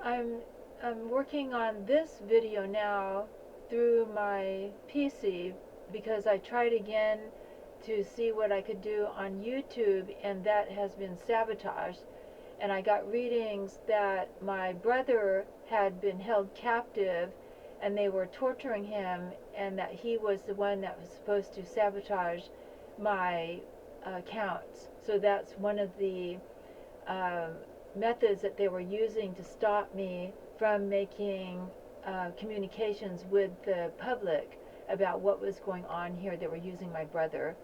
I'm I'm working on this video now through my PC because I tried again to see what I could do on YouTube, and that has been sabotaged. And I got readings that my brother had been held captive and they were torturing him, and that he was the one that was supposed to sabotage my accounts. So that's one of the uh, methods that they were using to stop me from making communications with the public about what was going on here. They were using my brother.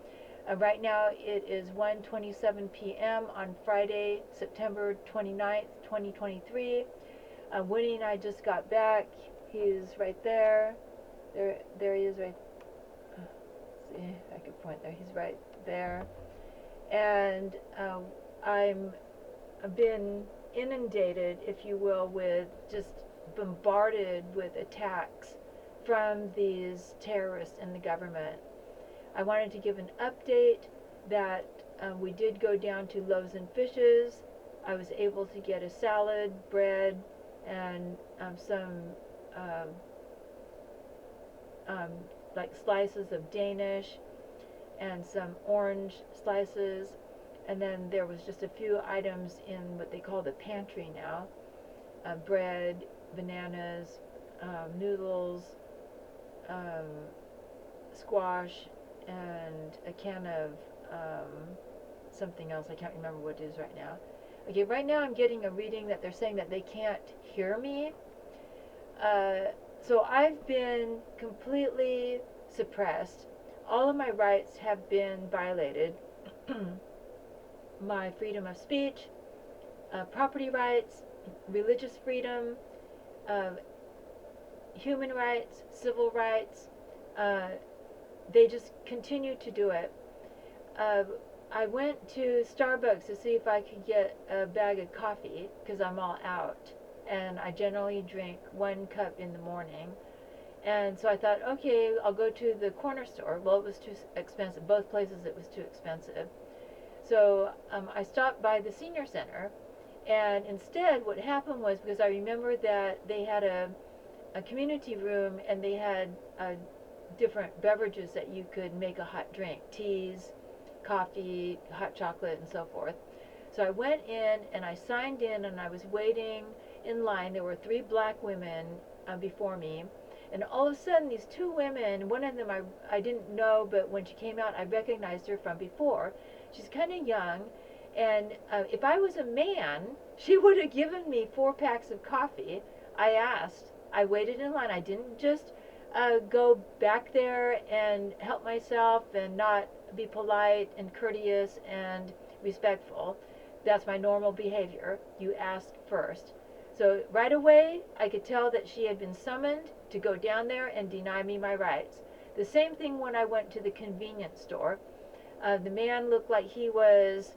Right now it is 1:27 p.m. on Friday, September 29th, 2023. Winnie and I just got back. He's right there. There he is right. See if I can point there. He's right there. And I've been inundated, if you will, with just bombarded with attacks from these terrorists in the government. I wanted to give an update that we did go down to Loaves and Fishes. I was able to get a salad, bread, and some um, um, like slices of Danish and some orange slices. And then there was just a few items in what they call the pantry now. Bread, bananas, noodles, um, squash, and a can of something else. I can't remember what it is right now. Okay, right now I'm getting a reading that they're saying that they can't hear me. So I've been completely suppressed. All of my rights have been violated. My freedom of speech, property rights, religious freedom, uh, human rights, civil rights. Uh, they just continue to do it. Uh, I went to Starbucks to see if I could get a bag of coffee because I'm all out, and I generally drink 1 cup in the morning. And so I thought, okay, I'll go to the corner store. Well, it was too expensive. Both places it was too expensive. So I stopped by the senior center, and instead what happened was, because I remember that they had a community room, and they had different beverages that you could make a hot drink, teas, coffee, hot chocolate, and so forth. So I went in and I signed in, and I was waiting in line. There were 3 black women before me, and all of a sudden these 2 women, one of them I didn't know, but when she came out I recognized her from before. She's kind of young, and if I was a man, she would have given me 4 packs of coffee. I asked. I waited in line. I didn't just go back there and help myself and not be polite and courteous and respectful. That's my normal behavior. You ask first. So right away, I could tell that she had been summoned to go down there and deny me my rights. The same thing when I went to the convenience store. The man looked like he was,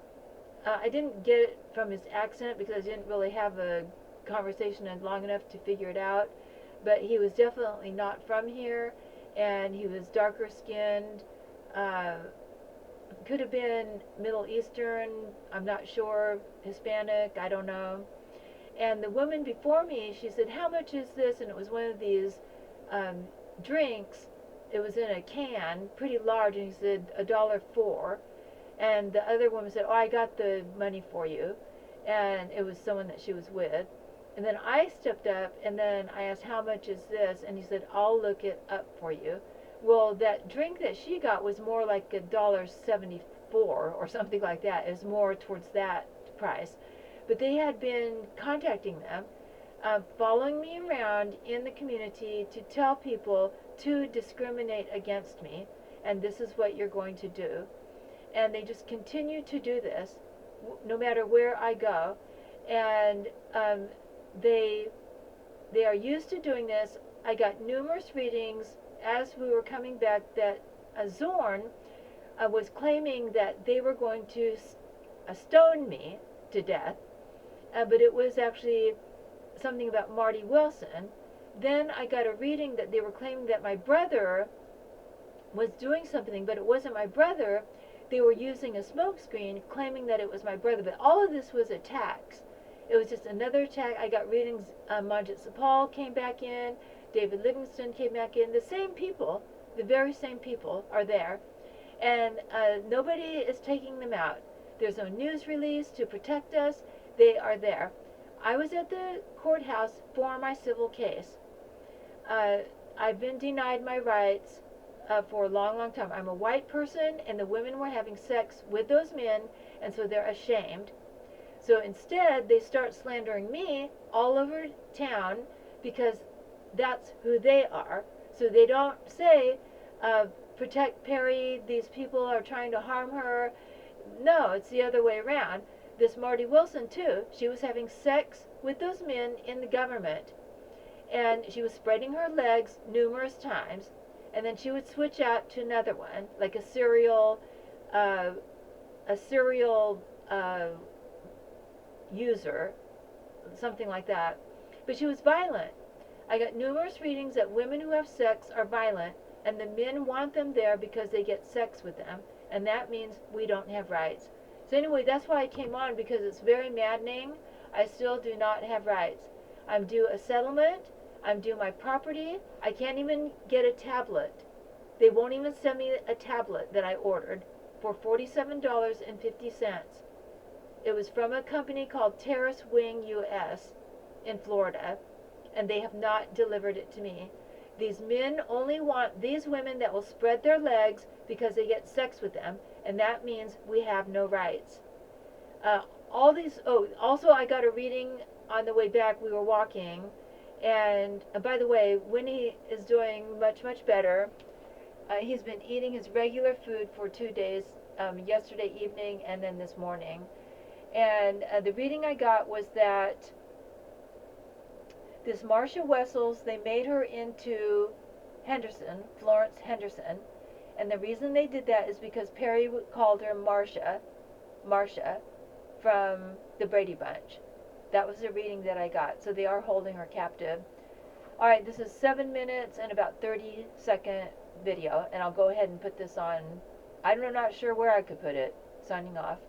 I didn't get it from his accent because I didn't really have a conversation long enough to figure it out, but he was definitely not from here, and he was darker skinned, uh, could have been Middle Eastern, I'm not sure, Hispanic, I don't know. And the woman before me, she said, how much is this? And it was one of these um, drinks. It was in a can, pretty large, and he said $1.04. And the other woman said, oh, I got the money for you. And it was someone that she was with. And then I stepped up, and then I asked, how much is this? And he said, I'll look it up for you. Well, that drink that she got was more like $1.74 or something like that. It was more towards that price. But they had been contacting them, following me around in the community to tell people to discriminate against me, and this is what you're going to do. And they just continue to do this no matter where I go. And they are used to doing this. I got numerous readings as we were coming back that Zorn was claiming that they were going to stone me to death, but it was actually something about Marty Wilson. Then I got a reading that they were claiming that my brother was doing something, but it wasn't my brother. They were using a smoke screen claiming that it was my brother, but all of this was attacks. It was just another attack. I got readings. Manjit Sapal came back in. David Livingston came back in. The same people, the very same people are there. And nobody is taking them out. There's no news release to protect us. They are there. I was at the courthouse for my civil case. I've been denied my rights for a long, long time. I'm a white person, and the women were having sex with those men, and so they're ashamed. So instead, they start slandering me all over town because that's who they are. So they don't say, protect Perri, these people are trying to harm her. No, it's the other way around. This Marty Wilson, too, she was having sex with those men in the government. And she was spreading her legs numerous times. And then she would switch out to another one, like a serial user, something like that. But she was violent. I got numerous readings that women who have sex are violent, and the men want them there because they get sex with them, and that means we don't have rights. So anyway, that's why I came on, because it's very maddening. I still do not have rights. I'm due a settlement. I'm due my property. I can't even get a tablet. They won't even send me a tablet that I ordered for $47.50. It was from a company called Terrace Wing US in Florida, and they have not delivered it to me. These men only want these women that will spread their legs because they get sex with them, and that means we have no rights. Also I got a reading on the way back. We were walking, and by the way, Winnie is doing much, much better. He's been eating his regular food for 2 days, yesterday evening and then this morning. And the reading I got was that this Marcia Wessels, they made her into Henderson, Florence Henderson. And the reason they did that is because Perri called her Marcia from the Brady Bunch. That was the reading that I got. So they are holding her captive. Alright, this is 7 minutes and about 30-second video. And I'll go ahead and put this on. I'm not sure where I could put it. Signing off.